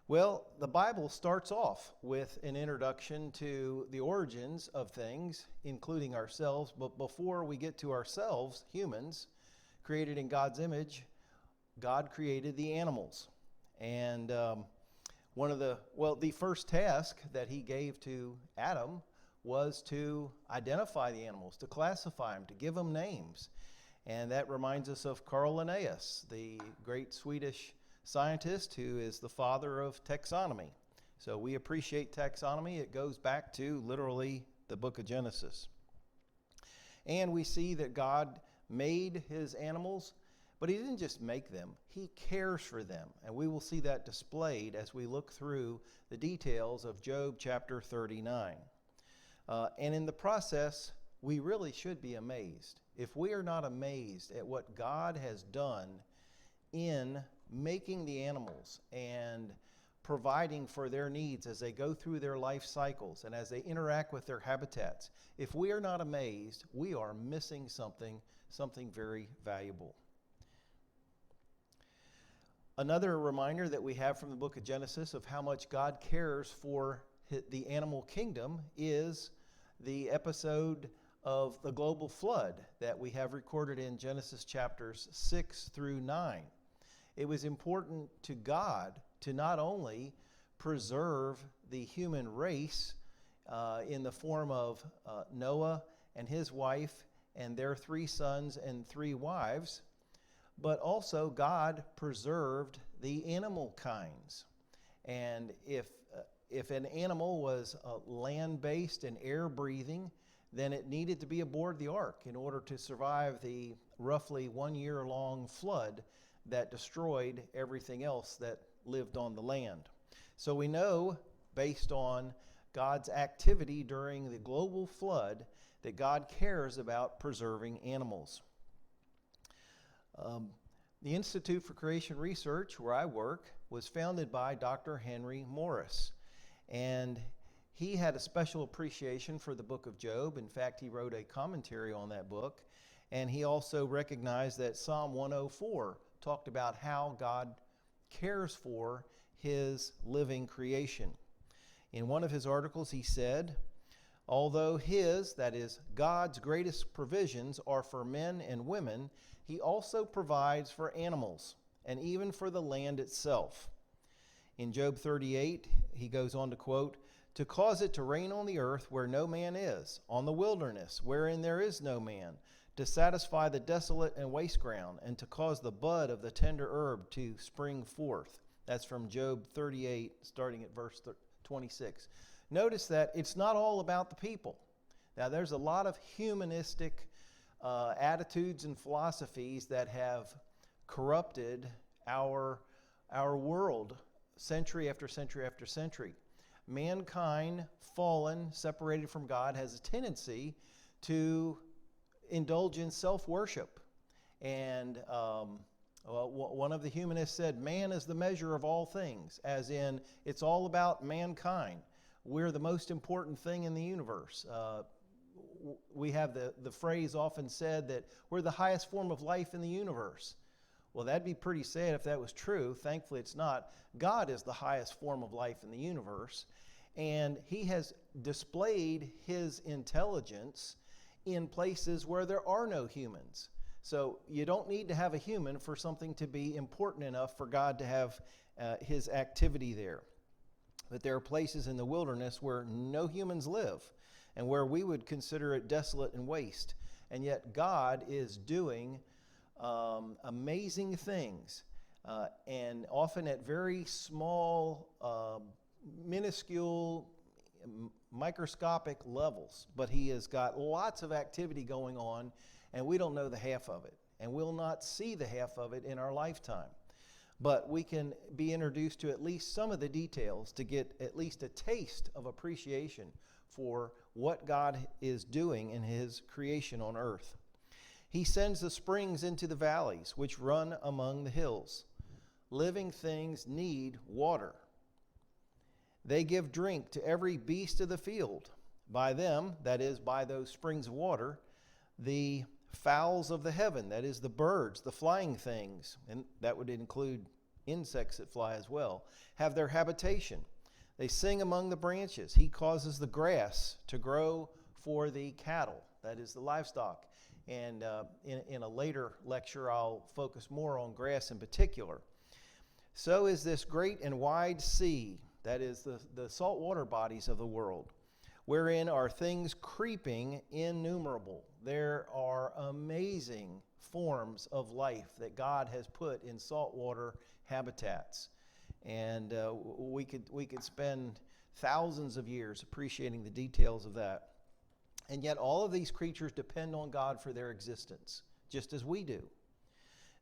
Well, the Bible starts off with an introduction to the origins of things, including ourselves. But before we get to ourselves, humans, created in God's image, God created the animals. And the first task that he gave to Adam was to identify the animals, to classify them, to give them names. And that reminds us of Carl Linnaeus, the great Swedish scientist who is the father of taxonomy. So we appreciate taxonomy. It goes back to literally the book of Genesis. And we see that God made his animals, but he didn't just make them, he cares for them. And we will see that displayed as we look through the details of Job chapter 39. And in the process, we really should be amazed. If we are not amazed at what God has done in making the animals and providing for their needs as they go through their life cycles and as they interact with their habitats, if we are not amazed, we are missing something very valuable. Another reminder that we have from the book of Genesis of how much God cares for the animal kingdom is the episode of the global flood that we have recorded in Genesis chapters 6 through 9. It was important to God to not only preserve the human race in the form of Noah and his wife and their 3 sons and 3 wives, but also God preserved the animal kinds. And if an animal was land-based and air-breathing, then it needed to be aboard the ark in order to survive the roughly 1-year-long flood that destroyed everything else that lived on the land. So we know, based on God's activity during the global flood, that God cares about preserving animals. The Institute for Creation Research, where I work, was founded by Dr. Henry Morris. And he had a special appreciation for the book of Job. In fact, he wrote a commentary on that book. And he also recognized that Psalm 104 talked about how God cares for his living creation. In one of his articles, he said, although his, that is, God's greatest provisions are for men and women, he also provides for animals and even for the land itself. In Job 38, he goes on to quote, to cause it to rain on the earth where no man is, on the wilderness wherein there is no man, to satisfy the desolate and waste ground, and to cause the bud of the tender herb to spring forth. That's from Job 38, starting at verse 26. Notice that it's not all about the people. Now, there's a lot of humanistic attitudes and philosophies that have corrupted our world century after century after century. Mankind, fallen, separated from God, has a tendency to indulge in self-worship. And one of the humanists said, man is the measure of all things, as in it's all about mankind. We're the most important thing in the universe. We have the phrase often said that we're the highest form of life in the universe. Well, that'd be pretty sad if that was true. Thankfully, it's not. God is the highest form of life in the universe, and he has displayed his intelligence in places where there are no humans. So you don't need to have a human for something to be important enough for God to have his activity there. But there are places in the wilderness where no humans live and where we would consider it desolate and waste. And yet God is doing amazing things and often at very small, minuscule, microscopic levels, but he has got lots of activity going on, and we don't know the half of it, and we'll not see the half of it in our lifetime. But we can be introduced to at least some of the details to get at least a taste of appreciation for what God is doing in his creation on earth. He sends the springs into the valleys, which run among the hills. Living things need water. They give drink to every beast of the field. By them, that is, by those springs of water, the fowls of the heaven, that is, the birds, the flying things, and that would include insects that fly as well, have their habitation. They sing among the branches. He causes the grass to grow for the cattle, that is the livestock. And in a later lecture, I'll focus more on grass in particular. So is this great and wide sea, that is the saltwater bodies of the world, wherein are things creeping innumerable. There are amazing forms of life that God has put in saltwater habitats. And we could spend thousands of years appreciating the details of that. And yet all of these creatures depend on God for their existence, just as we do.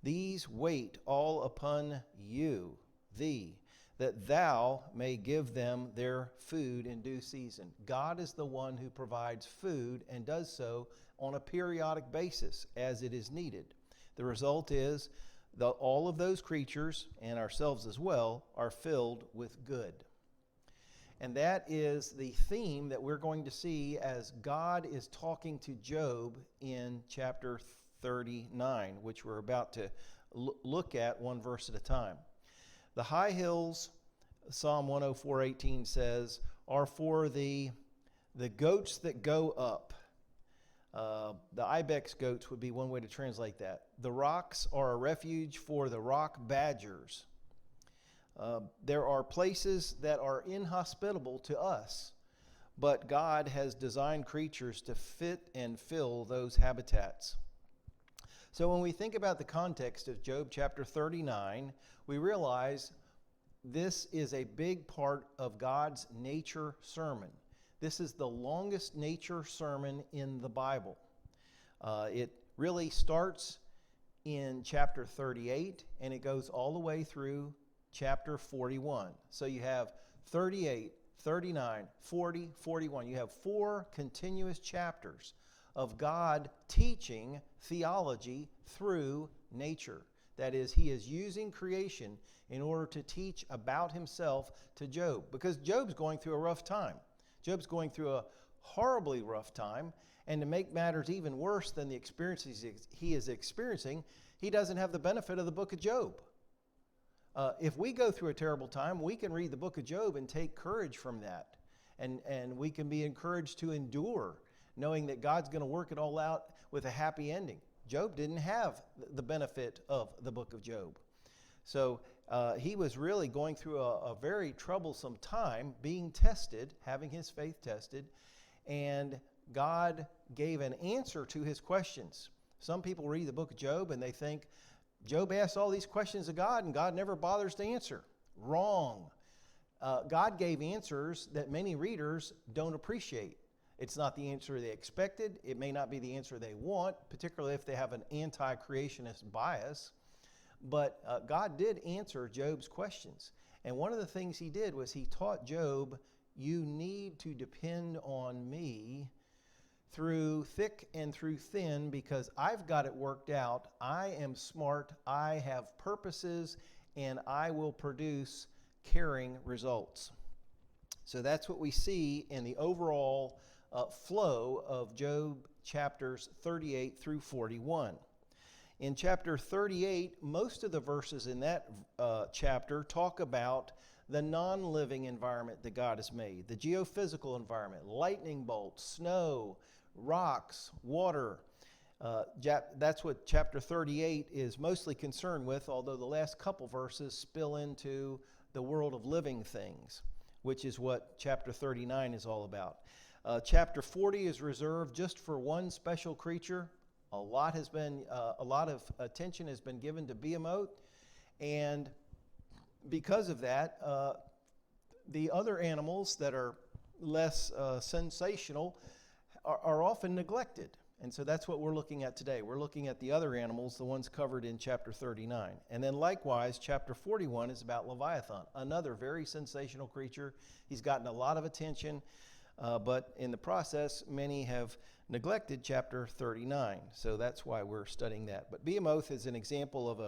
These wait all upon you, thee, that thou may give them their food in due season. God is the one who provides food and does so on a periodic basis as it is needed. The result is that all of those creatures, and ourselves as well, are filled with good. And that is the theme that we're going to see as God is talking to Job in chapter 39, which we're about to look at one verse at a time. The high hills, Psalm 104:18 says, are for the goats that go up. The ibex goats would be one way to translate that. The rocks are a refuge for the rock badgers. There are places that are inhospitable to us, but God has designed creatures to fit and fill those habitats. So when we think about the context of Job chapter 39, we realize this is a big part of God's nature sermon. This is the longest nature sermon in the Bible. It really starts in chapter 38 and it goes all the way through chapter 41. So you have 38, 39, 40, 41. You have 4 continuous chapters of God teaching theology through nature. That is, he is using creation in order to teach about himself to Job, because Job's going through a rough time. Job's going through a horribly rough time, and to make matters even worse than the experiences he is experiencing, he doesn't have the benefit of the book of Job. If we go through a terrible time, we can read the book of Job and take courage from that, and we can be encouraged to endure, knowing that God's going to work it all out with a happy ending. Job didn't have the benefit of the book of Job. So he was really going through a very troublesome time, being tested, having his faith tested, and God gave an answer to his questions. Some people read the book of Job and they think, Job asks all these questions of God and God never bothers to answer. Wrong. God gave answers that many readers don't appreciate. It's not the answer they expected. It may not be the answer they want, particularly if they have an anti-creationist bias. But God did answer Job's questions. And one of the things he did was he taught Job, you need to depend on me through thick and through thin, because I've got it worked out. I am smart. I have purposes, and I will produce caring results. So that's what we see in the overall flow of Job chapters 38 through 41. In chapter 38, most of the verses in that chapter talk about the non-living environment that God has made, the geophysical environment, lightning bolts, snow, rocks, water. That's what chapter 38 is mostly concerned with, although the last couple verses spill into the world of living things, which is what chapter 39 is all about. Chapter 40 is reserved just for one special creature. A lot of attention has been given to Behemoth, and because of that, the other animals that are less sensational are often neglected. And so that's what we're looking at today. We're looking at the other animals, the ones covered in chapter 39. And then likewise, chapter 41 is about Leviathan, another very sensational creature. He's gotten a lot of attention, but in the process, many have neglected chapter 39. So that's why we're studying that. But Behemoth is an example of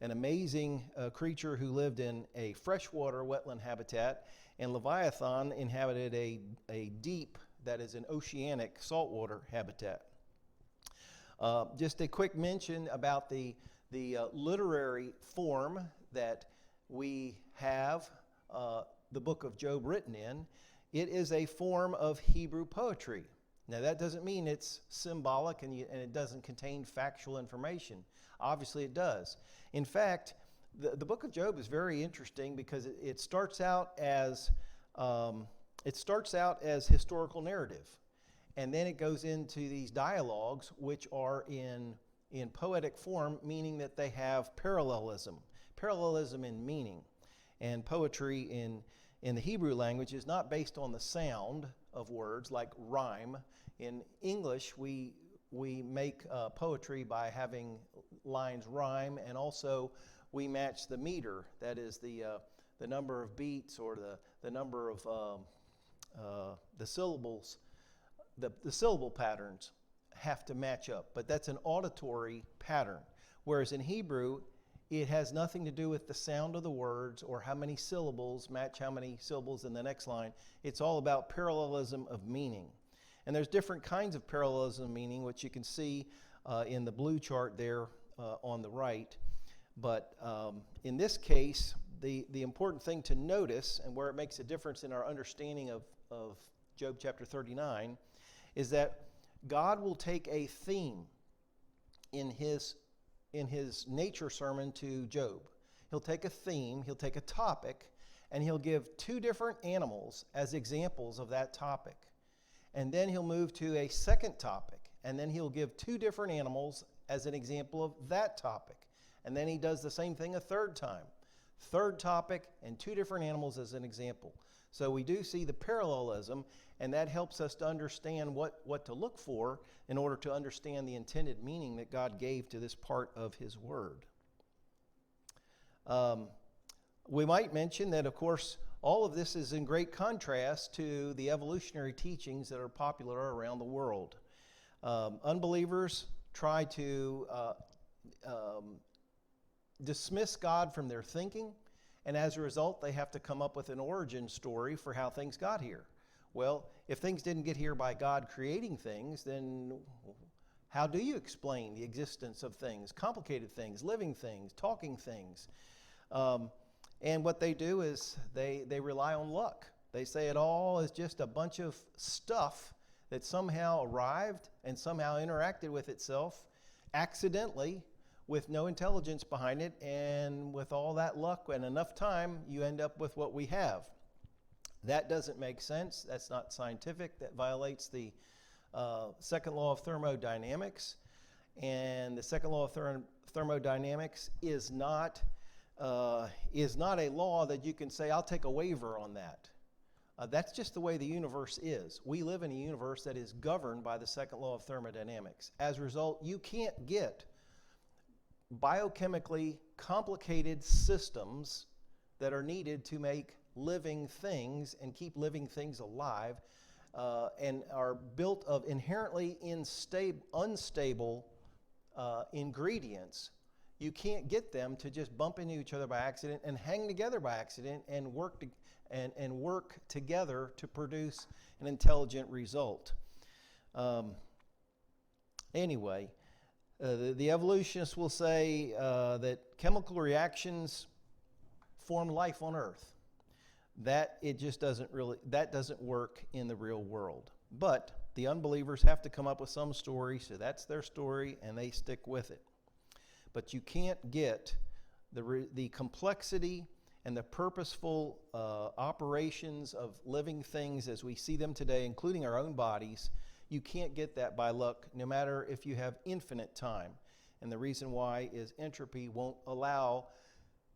an amazing creature who lived in a freshwater wetland habitat, and Leviathan inhabited a deep, that is an oceanic saltwater habitat. Just a quick mention about the literary form that we have the book of Job written in, it is a form of Hebrew poetry. Now, that doesn't mean it's symbolic and it doesn't contain factual information. Obviously, it does. In fact, the book of Job is very interesting because it starts out as historical narrative, and then it goes into these dialogues, which are in poetic form, meaning that they have parallelism in meaning. And poetry in the Hebrew language is not based on the sound of words like rhyme. In English, we make poetry by having lines rhyme, and also we match the meter, that is the number of beats or the number of the syllables. The syllable patterns have to match up, but that's an auditory pattern. Whereas in Hebrew, it has nothing to do with the sound of the words or how many syllables match how many syllables in the next line. It's all about parallelism of meaning. And there's different kinds of parallelism of meaning, which you can see in the blue chart there on the right. But in this case, the important thing to notice, and where it makes a difference in our understanding of Job chapter 39, is that God will take a theme in his nature sermon to Job. He'll take a theme, he'll take a topic, and he'll give two different animals as examples of that topic. And then he'll move to a second topic, and then he'll give two different animals as an example of that topic. And then he does the same thing a third time. Third topic and two different animals as an example. So we do see the parallelism, and that helps us to understand what to look for in order to understand the intended meaning that God gave to this part of his word. We might mention that, of course, all of this is in great contrast to the evolutionary teachings that are popular around the world. Unbelievers try to dismiss God from their thinking, and as a result, they have to come up with an origin story for how things got here. Well, if things didn't get here by God creating things, then how do you explain the existence of things, complicated things, living things, talking things? And what they do is they rely on luck. They say it all is just a bunch of stuff that somehow arrived and somehow interacted with itself accidentally with no intelligence behind it, and with all that luck and enough time, you end up with what we have. That doesn't make sense. That's not scientific. That violates the second law of thermodynamics. And the second law of thermodynamics is not a law that you can say, I'll take a waiver on that. That's just the way the universe is. We live in a universe that is governed by the second law of thermodynamics. As a result, you can't get biochemically complicated systems that are needed to make living things and keep living things alive and are built of inherently unstable ingredients. You can't get them to just bump into each other by accident and hang together by accident and work together to produce an intelligent result. Anyway, the evolutionists will say that chemical reactions form life on Earth. That doesn't work in the real world. But the unbelievers have to come up with some story, so that's their story, and they stick with it. But you can't get the complexity and the purposeful operations of living things as we see them today, including our own bodies. You can't get that by luck, no matter if you have infinite time. And the reason why is entropy won't allow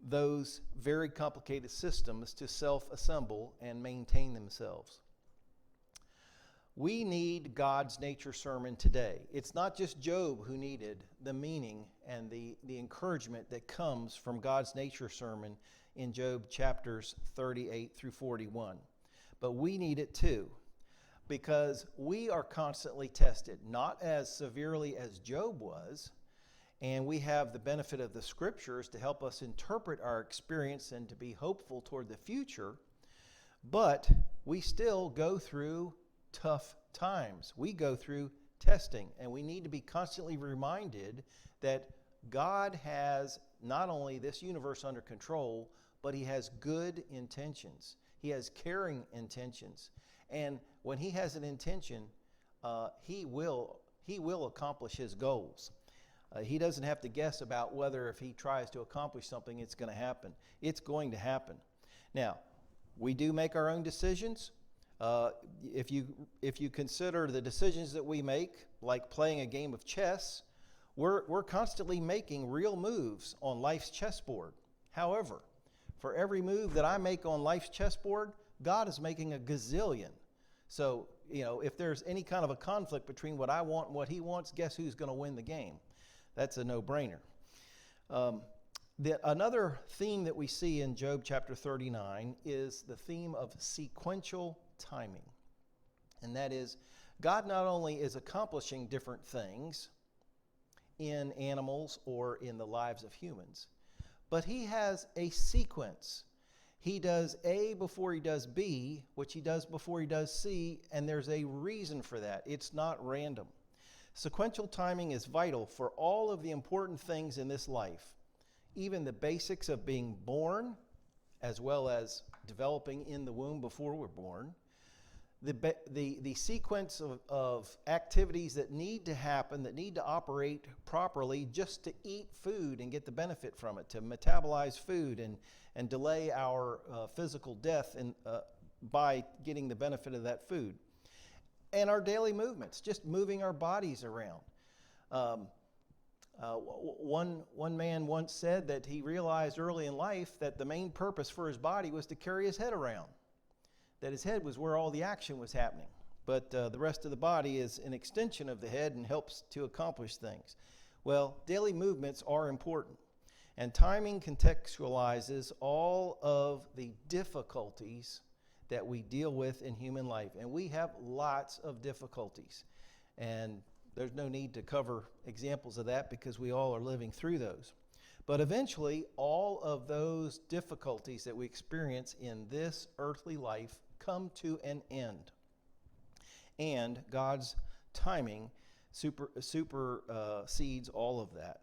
those very complicated systems to self-assemble and maintain themselves. We need God's nature sermon today. It's not just Job who needed the meaning and the encouragement that comes from God's nature sermon in Job chapters 38 through 41. But we need it too, because we are constantly tested, not as severely as Job was, and we have the benefit of the scriptures to help us interpret our experience and to be hopeful toward the future, but we still go through tough times. We go through testing, and we need to be constantly reminded that God has not only this universe under control, but he has good intentions. He has caring intentions. And when he has an intention, he will accomplish his goals. He doesn't have to guess about whether if he tries to accomplish something, it's going to happen. It's going to happen. Now, we do make our own decisions. If you consider the decisions that we make, like playing a game of chess, we're constantly making real moves on life's chessboard. However, for every move that I make on life's chessboard, God is making a gazillion. So, if there's any kind of a conflict between what I want and what he wants, guess who's going to win the game? That's a no-brainer. Another theme that we see in Job chapter 39 is the theme of sequential timing. And that is, God not only is accomplishing different things in animals or in the lives of humans, but he has a sequence. He does A before he does B, which he does before he does C, and there's a reason for that. It's not random. Sequential timing is vital for all of the important things in this life, even the basics of being born, as well as developing in the womb before we're born. The sequence of activities that need to happen, that need to operate properly just to eat food and get the benefit from it, to metabolize food and delay our physical death by getting the benefit of that food. And our daily movements, just moving our bodies around. One man once said that he realized early in life that the main purpose for his body was to carry his head around, that his head was where all the action was happening. But the rest of the body is an extension of the head and helps to accomplish things. Well, daily movements are important. And timing contextualizes all of the difficulties that we deal with in human life. And we have lots of difficulties. And there's no need to cover examples of that because we all are living through those. But eventually, all of those difficulties that we experience in this earthly life come to an end. And God's timing supersedes all of that.